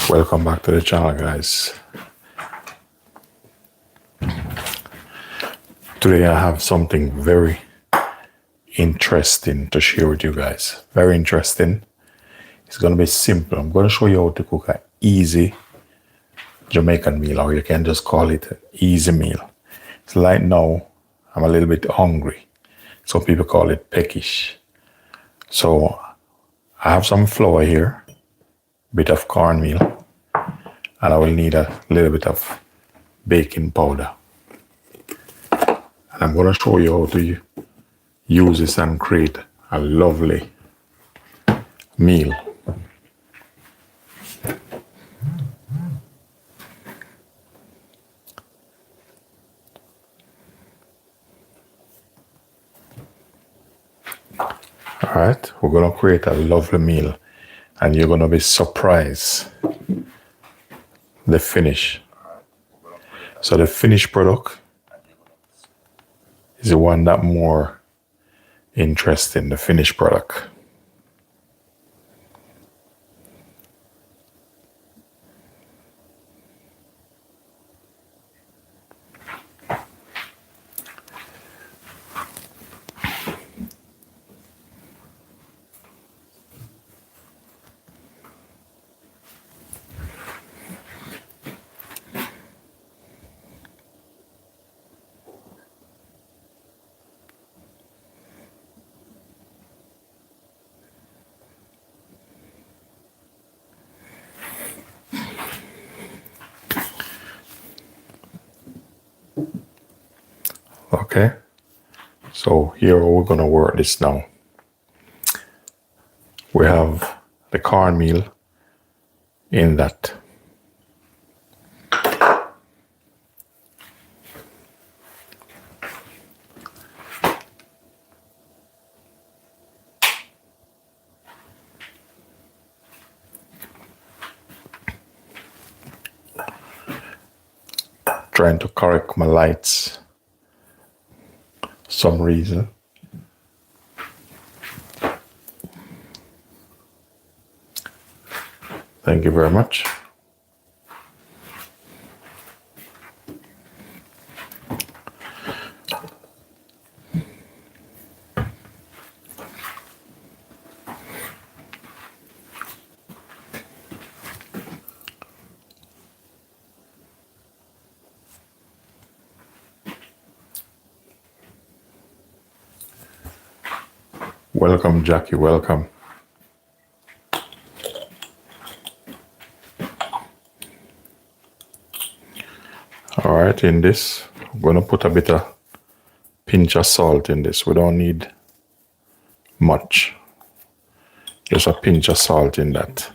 Welcome back to the channel, guys. Today I have something very interesting to share with you guys. Very interesting. It's going to be simple. I'm going to show you how to cook an easy Jamaican meal, or you can just call it an easy meal. It's like now I'm a little bit hungry. Some people call it peckish. So I have some flour here, bit of cornmeal, and I will need a little bit of baking powder. And I'm going to show you how to use this and create a lovely meal. All right, we're going to create a lovely meal, and you're going to be surprised the finish. So the finished product is the one that more interesting, the finished product. Okay, so here we're going to work this now. We have the cornmeal in that. Trying to correct my lights. Some reason. Thank you very much. Welcome, Jackie, welcome. All right, in this, I'm going to put a bit of pinch of salt in this. We don't need much. Just a pinch of salt in that.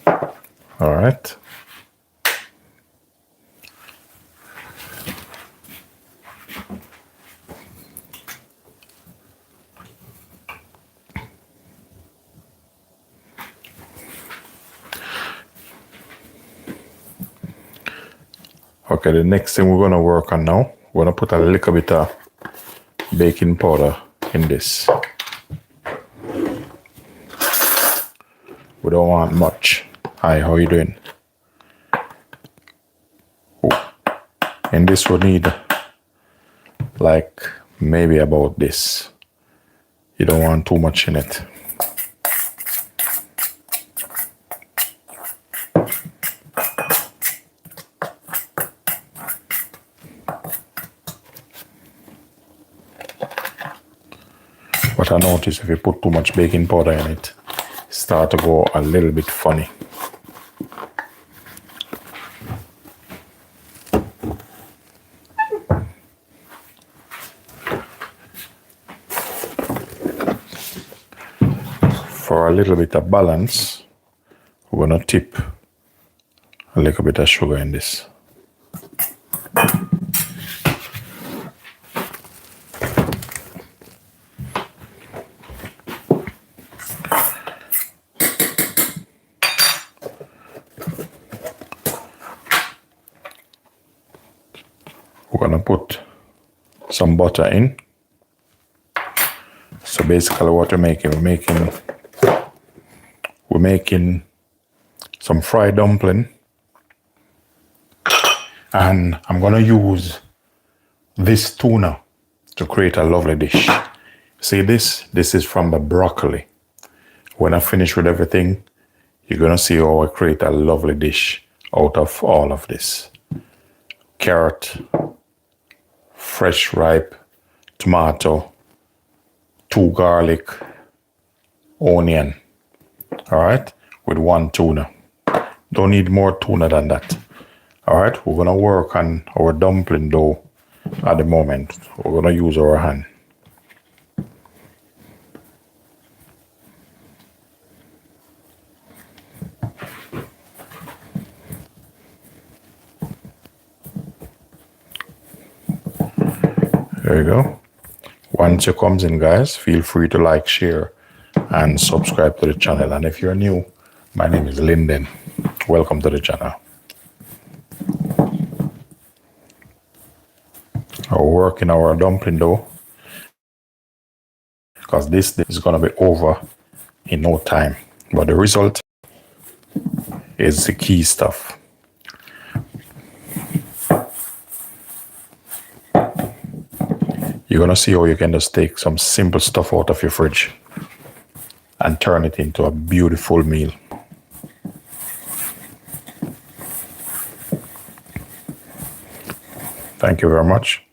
All right. Okay, the next thing we're going to work on now, we're going to put a little bit of baking powder in this. We don't want much. Hi, how you doing? Oh. And this will need like maybe about this. You don't want too much in it. But I notice if you put too much baking powder in it, it starts to go a little bit funny. For a little bit of balance, we're going to tip a little bit of sugar in this. We're going to put some butter in. So basically what we're making making some fried dumpling, and I'm gonna use this tuna to create a lovely dish. See this? This is from the broccoli. When I finish with everything, you're gonna see how I create a lovely dish out of all of this. Carrot, fresh ripe tomato, 2 garlic, onion, all right, with 1 tuna. Don't need more tuna than that. All right, we're gonna work on our dumpling dough at the moment. We're gonna use our hand. There you go. Once it comes in, guys, feel free to like, share, and subscribe to the channel. And if you're new, my name is Linden. Welcome to the channel. We're working our dumpling dough because this is going to be over in no time. But the result is the key stuff. You're going to see how you can just take some simple stuff out of your fridge and turn it into a beautiful meal. Thank you very much.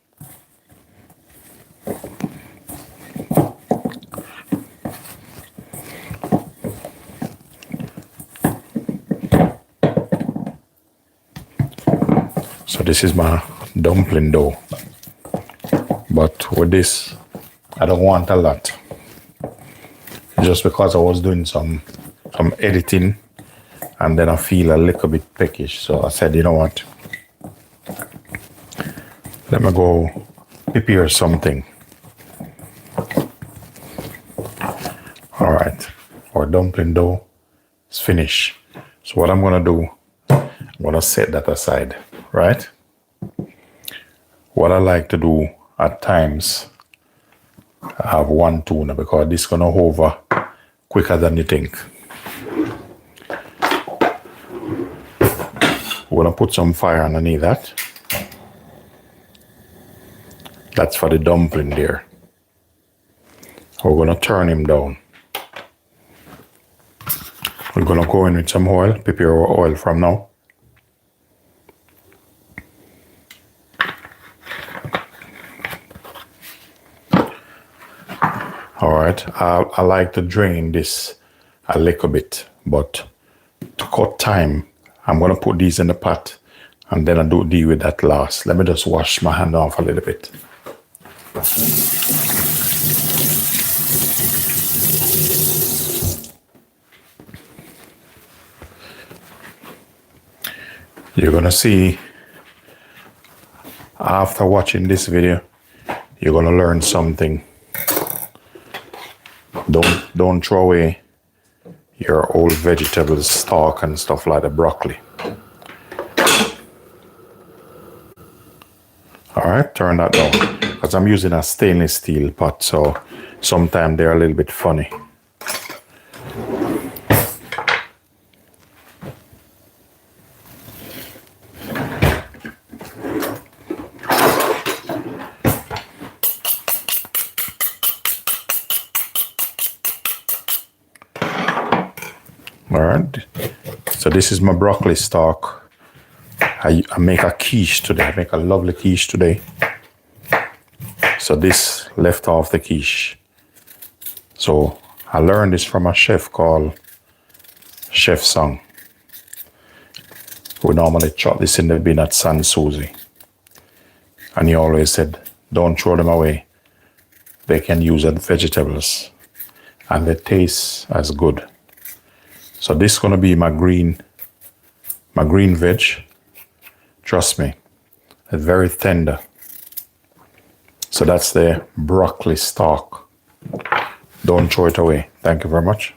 So this is my dumpling dough. But with this, I don't want a lot. Just because I was doing some editing and then I feel a little bit peckish. So I said, you know what? Let me go prepare something. All right, our dumpling dough is finished. So what I'm gonna do, I'm gonna set that aside, right? What I like to do at times, I have 1 tuna because this is gonna over quicker than you think. We're gonna put some fire underneath that. That's for the dumpling there. We're gonna turn him down. We're gonna go in with some oil, prepare our oil from now. All right, I like to drain this a little bit, but to cut time, I'm gonna put these in the pot and then I deal with that last. Let me just wash my hand off a little bit. You're gonna see after watching this video, you're gonna learn something. Don't throw away your old vegetables, stock and stuff like the broccoli. All right, turn that down because I'm using a stainless steel pot, so sometimes they're a little bit funny. All right, so this is my broccoli stock. I make a quiche today. I make a lovely quiche today. So this left off the quiche. So I learned this from a chef called Chef Song. We normally chop this in the bin at San Susie. And he always said, don't throw them away. They can use as vegetables. And they taste as good. So this is gonna be my green veg. Trust me, it's very tender. So that's the broccoli stalk. Don't throw it away. Thank you very much.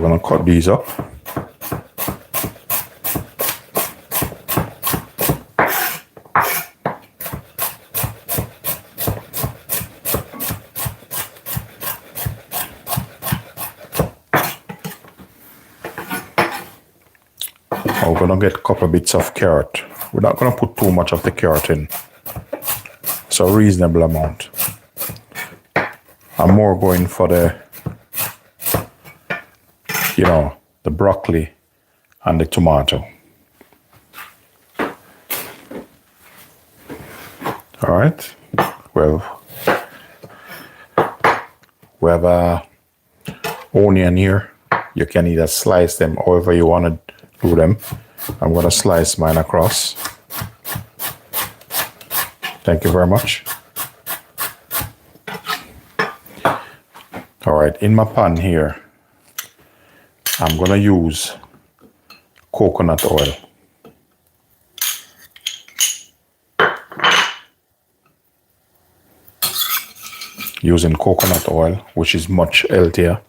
gonna cut these up. We're gonna get a couple of bits of carrot. We're not gonna put too much of the carrot in. It's a reasonable amount. I'm more going for the, the broccoli and the tomato. All right. Well, we have a onion here. You can either slice them however you want to do them. I'm going to slice mine across. Thank you very much. All right, in my pan here, I'm going to use coconut oil. Using coconut oil, which is much healthier.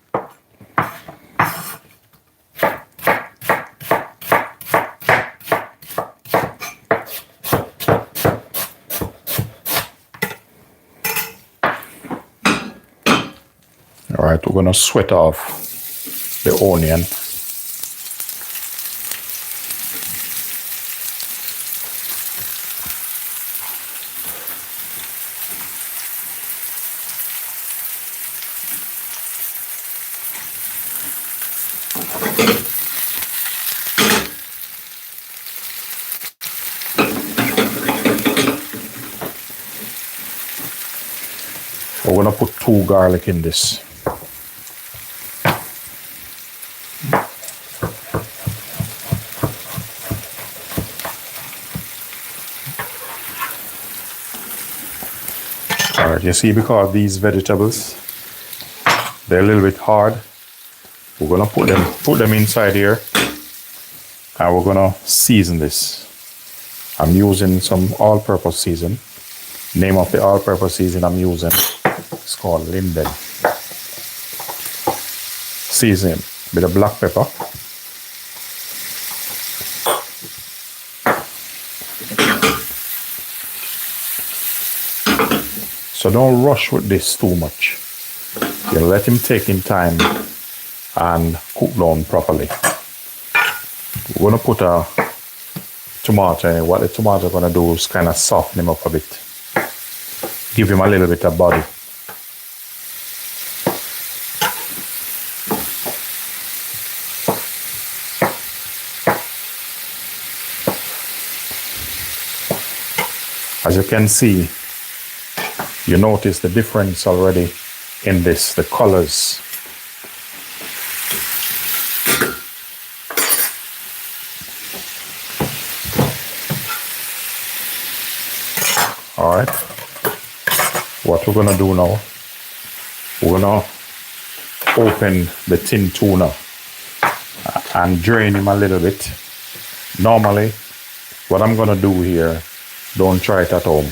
All right, we're gonna sweat off the onion. We're gonna put 2 garlic in this. All right, you see, because these vegetables, they're a little bit hard, we're gonna put them inside here, and we're gonna season this. I'm using some all-purpose season. Name of the all-purpose season I'm using is called Linden. Season with a black pepper. So don't rush with this too much. You let him take in time and cook down properly. We're gonna put a tomato in. What the tomato is gonna do is kind of soften him up a bit. Give him a little bit of body. As you can see, you notice the difference already in this, the colors. All right. What we're gonna do now, we're gonna open the tin tuna and drain him a little bit. Normally, what I'm gonna do here, don't try it at home.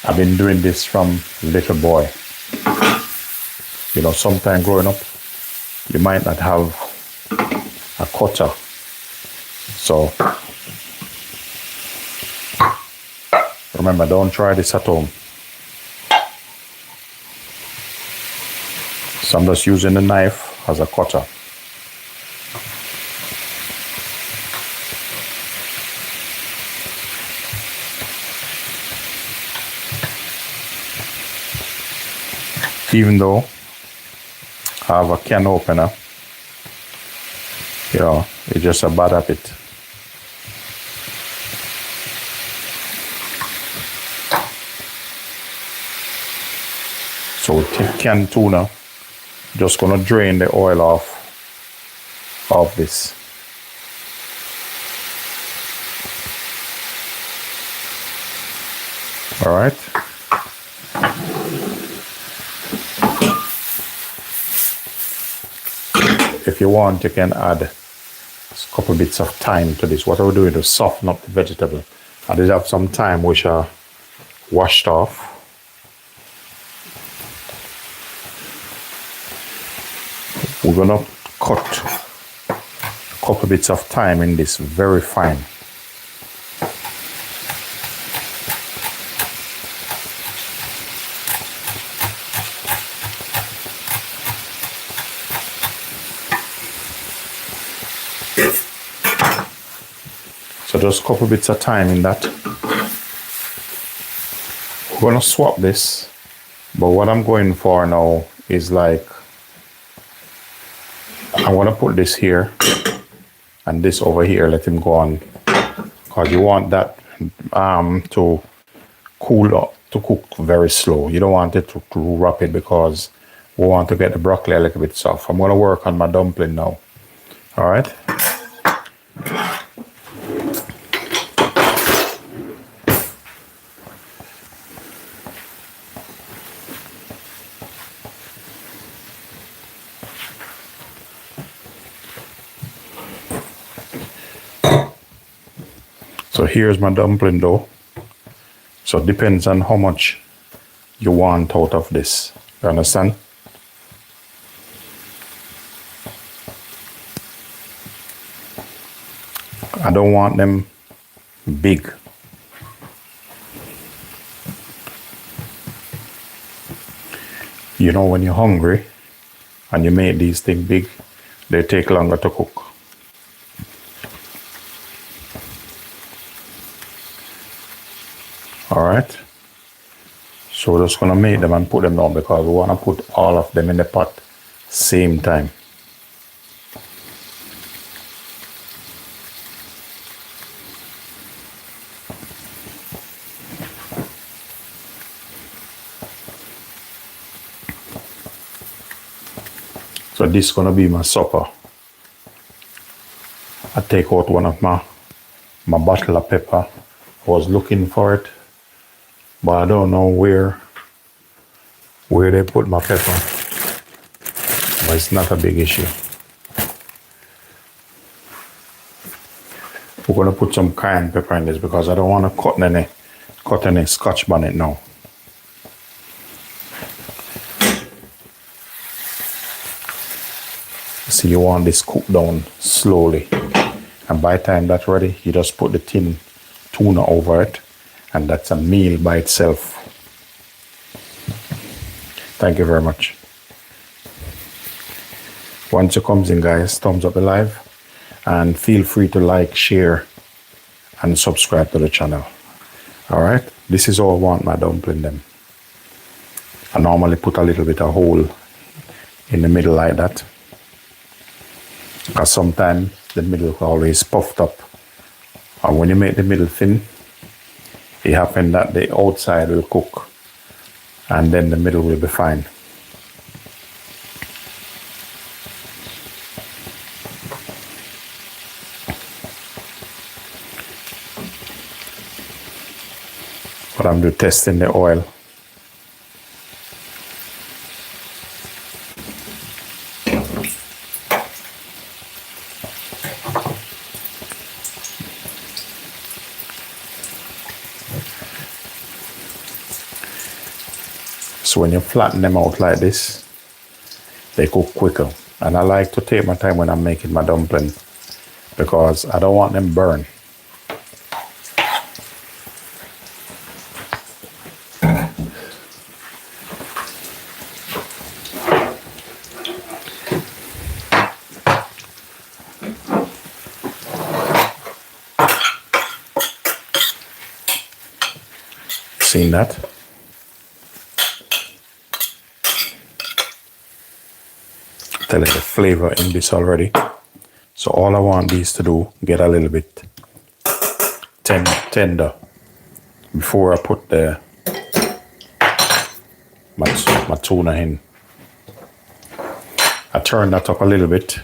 I've been doing this from little boy. Sometime growing up, you might not have a cutter. So, remember, don't try this at home. So I'm just using the knife as a cutter. Even though I have a can opener, it's just a bad habit. So with canned tuna, just gonna drain the oil off of this. All right. If you want, you can add a couple bits of thyme to this. What I will do is to soften up the vegetable. I did have some thyme which I washed off. We're gonna cut a couple bits of thyme in this very fine. So just a couple bits of thyme in that. We're gonna swap this, but what I'm going for now is like, I'm gonna put this here and this over here, let him go on, because you want that to cool up, to cook very slow. You don't want it to rapid because we want to get the broccoli a little bit soft. I'm gonna work on my dumpling now. All right. So here's my dumpling dough. So it depends on how much you want out of this. You understand? I don't want them big. You know, when you're hungry and you make these things big, they take longer to cook. All right, so we're just gonna make them and put them down because we wanna put all of them in the pot same time. So this is gonna be my supper. I take out one of my bottle of pepper. I was looking for it, but I don't know where they put my pepper. But it's not a big issue. We're gonna put some cayenne pepper in this because I don't want to cut any scotch bonnet now. So you want this cooked down slowly, and by the time that's ready, you just put the tin tuna over it, and that's a meal by itself. Thank you very much. Once it comes in, guys, thumbs up the live, and feel free to like, share, and subscribe to the channel. All right, this is all I want my dumpling them. I normally put a little bit of hole in the middle like that, because sometimes the middle is always puffed up, and when you make the middle thin, it happens that the outside will cook and then the middle will be fine. But I'm just testing the oil. So when you flatten them out like this, they cook quicker. And I like to take my time when I'm making my dumpling because I don't want them burn. Seen that? Telling the flavor in this already. So all I want these to do, get a little bit tender before I put my tuna in. I turn that up a little bit.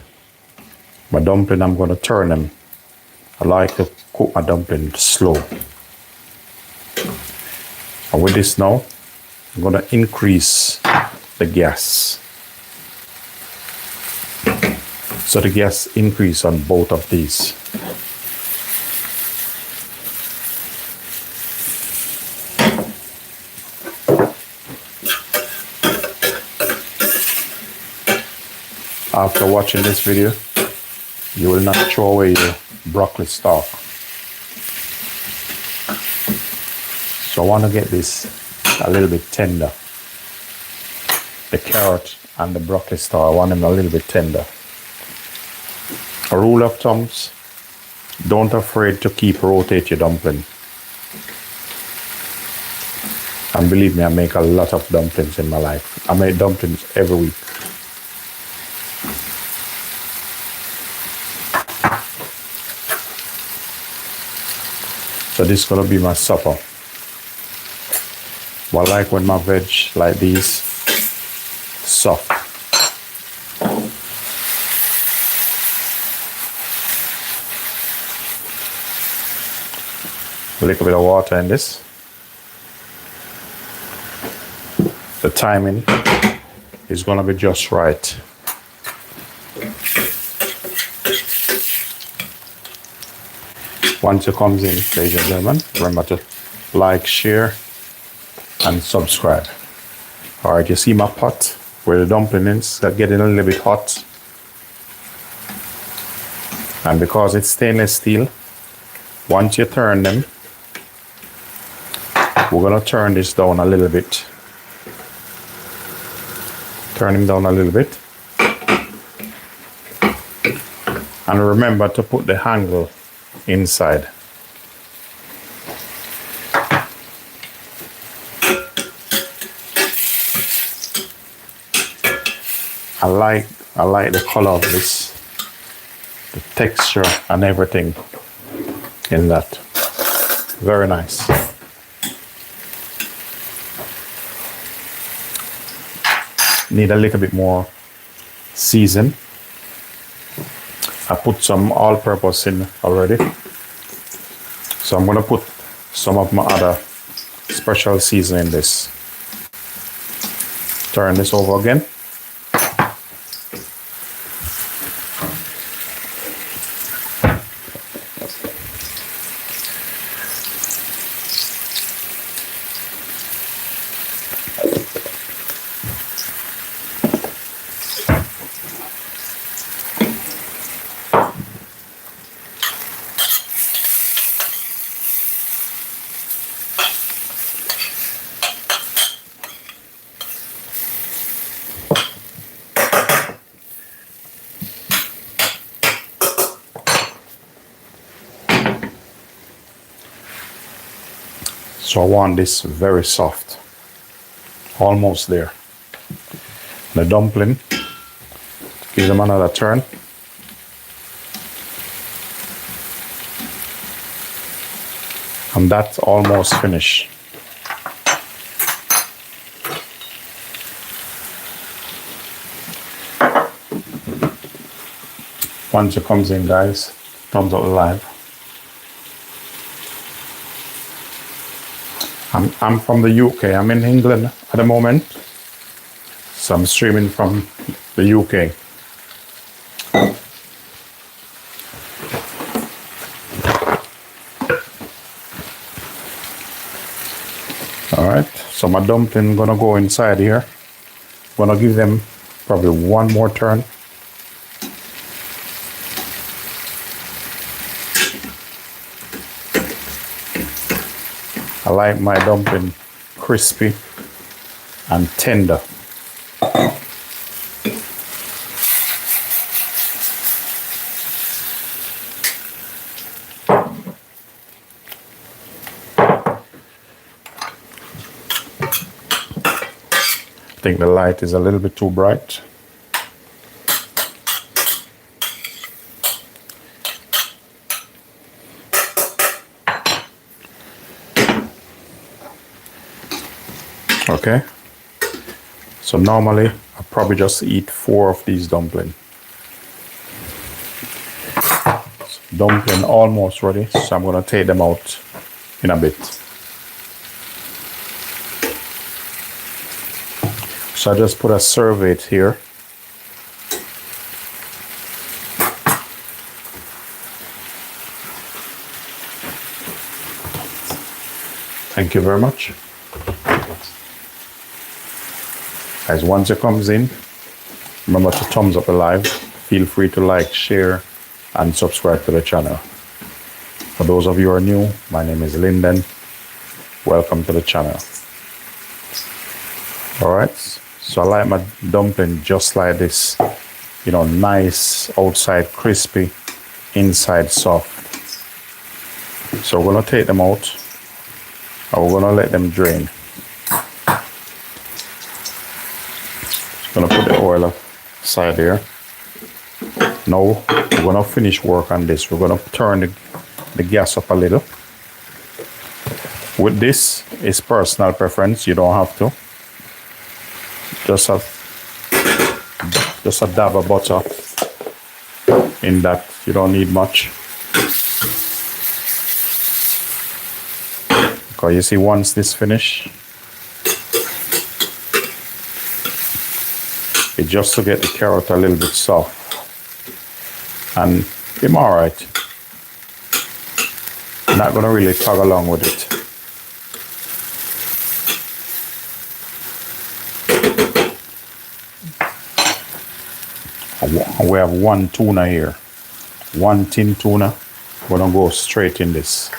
My dumpling, I'm going to turn them. I like to cook my dumpling slow. And with this now, I'm going to increase the gas. So the gas increase on both of these. after watching this video, you will not throw away your broccoli stalk. So I want to get this a little bit tender. The carrot and the broccoli stalk, I want them a little bit tender. A rule of thumbs, don't afraid to keep rotate your dumpling. And believe me, I make a lot of dumplings in my life. I make dumplings every week. So this is gonna be my supper. Well, I like when my veg like these, soft. A little bit of water in this. The timing is gonna be just right. Once it comes in, ladies and gentlemen, remember to like, share, and subscribe. Alright, you see my pot where the dumpling is getting a little bit hot. And because it's stainless steel, once you turn them, we're gonna turn this down a little bit. Turn them down a little bit. And remember to put the handle inside. I like the color of this, the texture and everything in that. Very nice. Need a little bit more season. I put some all-purpose in already. So I'm gonna put some of my other special seasoning in this. Turn this over again. So I want this very soft, almost there. The dumpling, give them another turn. And that's almost finished. Once it comes in, guys, thumbs up live. I'm from the UK. I'm in England at the moment. So I'm streaming from the UK. Alright, so my dumpling gonna go inside here. Gonna give them probably one more turn. I like my dumpling crispy and tender. I think the light is a little bit too bright. Okay, so normally I probably just eat 4 of these dumplings. So dumpling almost ready, so I'm gonna take them out in a bit. So I just put a serviette here. Thank you very much. Guys, once it comes in, Remember to thumbs up the live. Feel free to like, share, and subscribe to the channel. For those of you who are new, my name is Linden. Welcome to the channel. Alright, so I like my dumpling just like this. You know, nice, outside crispy, inside soft. So we're going to take them out, and we're going to let them drain. Just going to put the oil aside here. Now we're going to finish work on this. We're going to turn the gas up a little. With this, it's personal preference. You don't have to. Just a dab of butter in that. You don't need much. Because you see, once this finish, it's just to get the carrot a little bit soft. And I'm alright. I'm not gonna really tug along with it. We have one tuna here. One tin tuna. We're gonna go straight in this.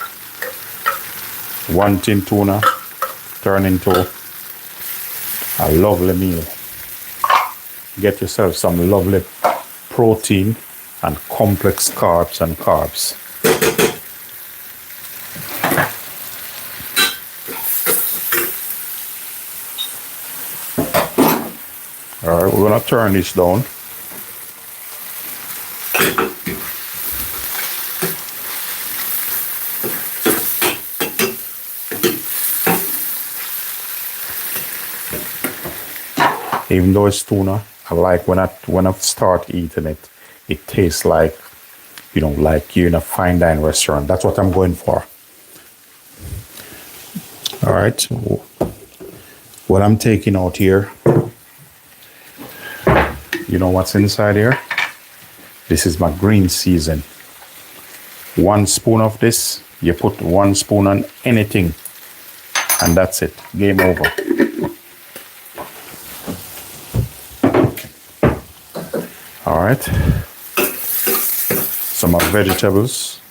One tin tuna turn into a lovely meal. Get yourself some lovely protein and complex carbs and carbs. All right, we're gonna turn this down. Even though it's tuna, I like when I start eating it, it tastes like, you know, like you're in a fine dining restaurant. That's what I'm going for. All right. What I'm taking out here, you know what's inside here? This is my green season. 1 spoon of this, you put 1 spoon on anything, and that's it. Game over. All right, some of vegetables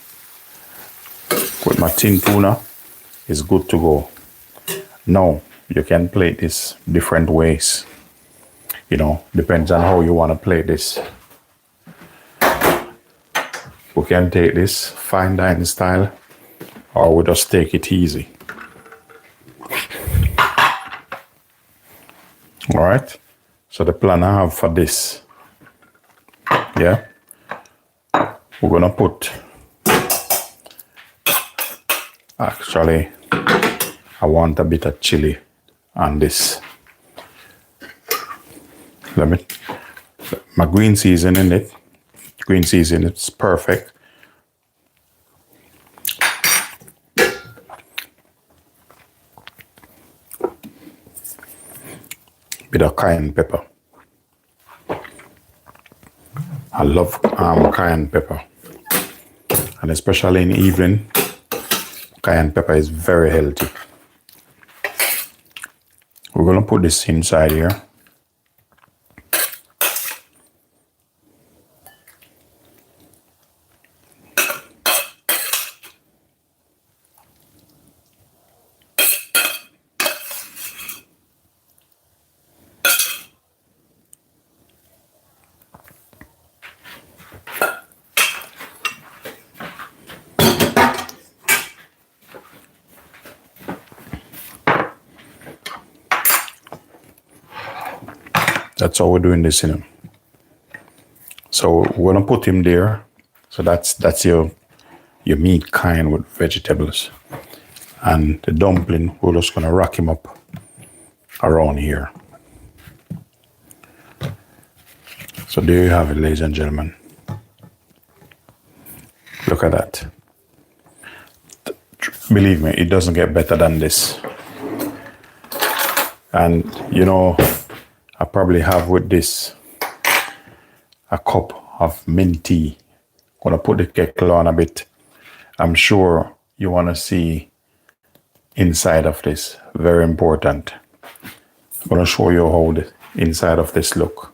with my tin tuna is good to go. Now, you can plate this different ways. You know, depends on how you want to plate this. We can take this fine dining style, or we just take it easy. All right, so the plan I have for this, yeah, we're gonna put, actually, I want a bit of chili on this. My green season in it, green season, it's perfect. Bit of cayenne pepper. I love cayenne pepper, and especially in the evening, cayenne pepper is very healthy. We're gonna put this inside here. That's how we're doing this, you know. So we're gonna put him there. So that's your meat kind with vegetables. And the dumpling, we're just gonna rack him up around here. So there you have it, ladies and gentlemen. Look at that. Believe me, it doesn't get better than this. And you know, I probably have with this a cup of mint tea. Gonna put the kettle on a bit. I'm sure you want to see inside of this. Very important. I'm gonna show you how the inside of this look.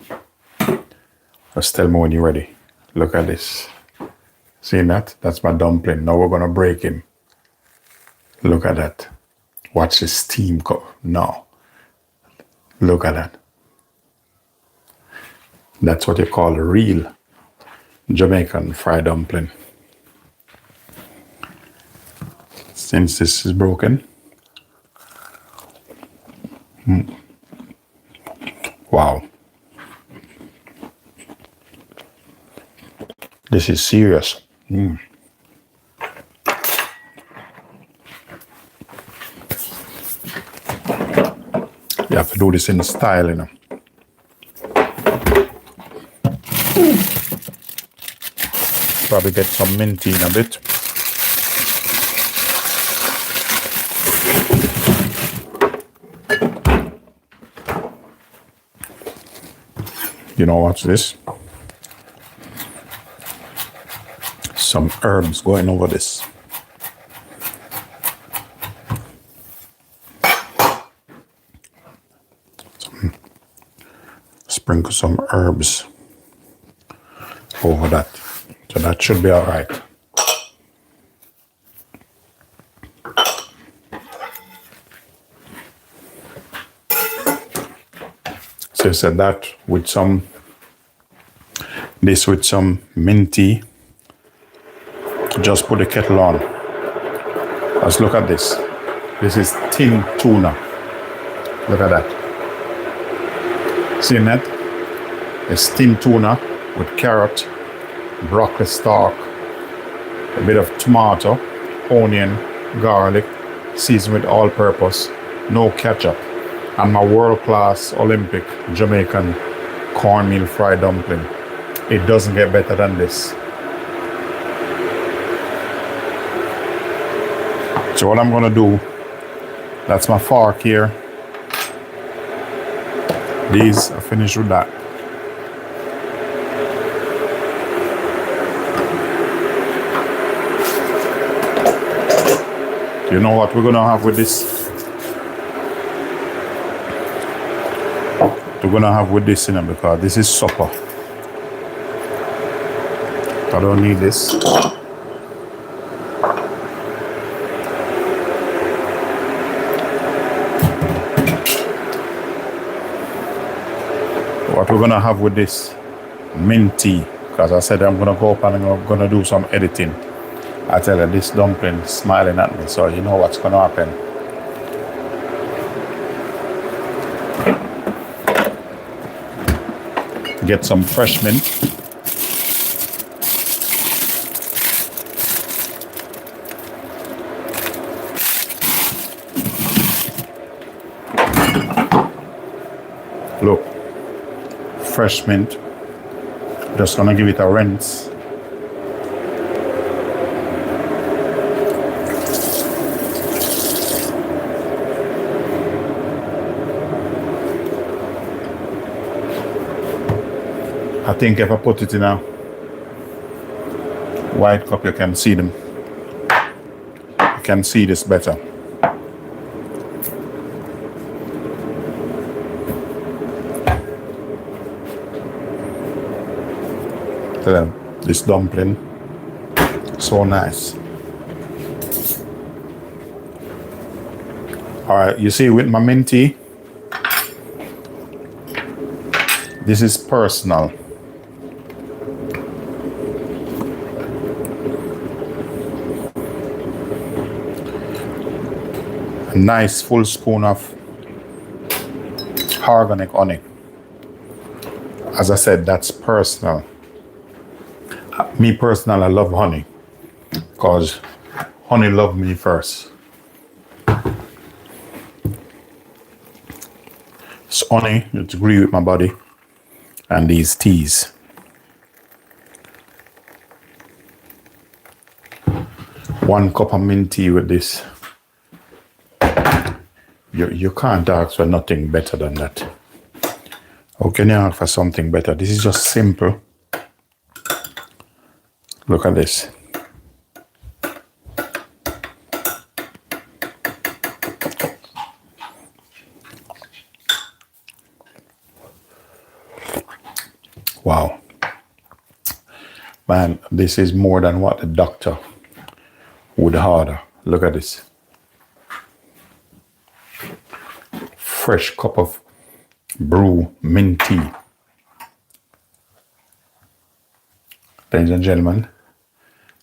Just tell me when you're ready. Look at this. See that? That's my dumpling. Now we're gonna break him. Look at that. Watch the steam go. Now, look at that. That's what you call a real Jamaican fried dumpling. Since this is broken. Wow. This is serious. You have to do this in style, you know. Probably get some mint in a bit. You know what's this? Some herbs going over this. Sprinkle some herbs over that. So that should be all right. So I said that with some, this with some minty. Just put the kettle on. Let's look at this. This is tin tuna. Look at that. See that? It's tin tuna with carrot, broccoli stalk, a bit of tomato, onion, garlic, seasoned with all-purpose, no ketchup, and my world-class Olympic Jamaican cornmeal fried dumpling. It doesn't get better than this. So what I'm gonna do, that's my fork here. These are finished with that. You know what we're gonna have with this? We're gonna have with this, you know, because this is supper. I don't need this. What we're gonna have with this mint tea, because I said I'm gonna go up and I'm gonna do some editing. I tell you, this dumpling smiling at me, so you know what's gonna happen. Get some fresh mint. Look. Fresh mint. Just gonna give it a rinse. I think if I put it in a white cup, you can see them. You can see this better. This dumpling, so nice. All right, you see with my minty, this is personal. A nice full spoon of organic honey. As I said, that's personal. Me personally, I love honey because honey loved me first. It's honey, it's agree with my body, and these teas. One cup of mint tea with this. You can't ask for nothing better than that. How can you ask for something better? This is just simple. Look at this. Wow. Man, this is more than what the doctor would order. Look at this. Fresh cup of brew mint tea. Ladies and gentlemen,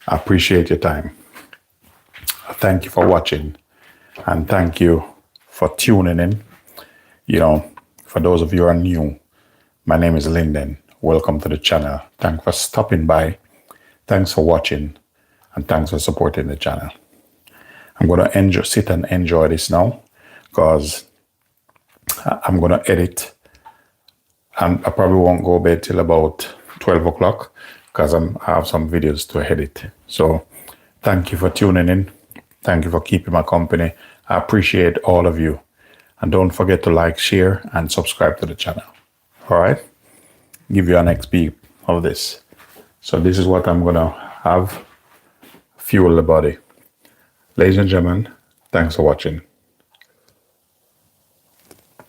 I appreciate your time. Thank you for watching, and thank you for tuning in. You know, for those of you who are new, my name is Linden. Welcome to the channel. Thanks for stopping by. Thanks for watching, and thanks for supporting the channel. I'm going to sit and enjoy this now, because I'm going to edit, and I probably won't go to bed till about 12 o'clock, because I have some videos to edit. So thank you for tuning in. Thank you for keeping my company. I appreciate all of you. And don't forget to like, share, and subscribe to the channel. All right? Give you an next peek of this. So this is what I'm going to have. Fuel the body. Ladies and gentlemen, thanks for watching.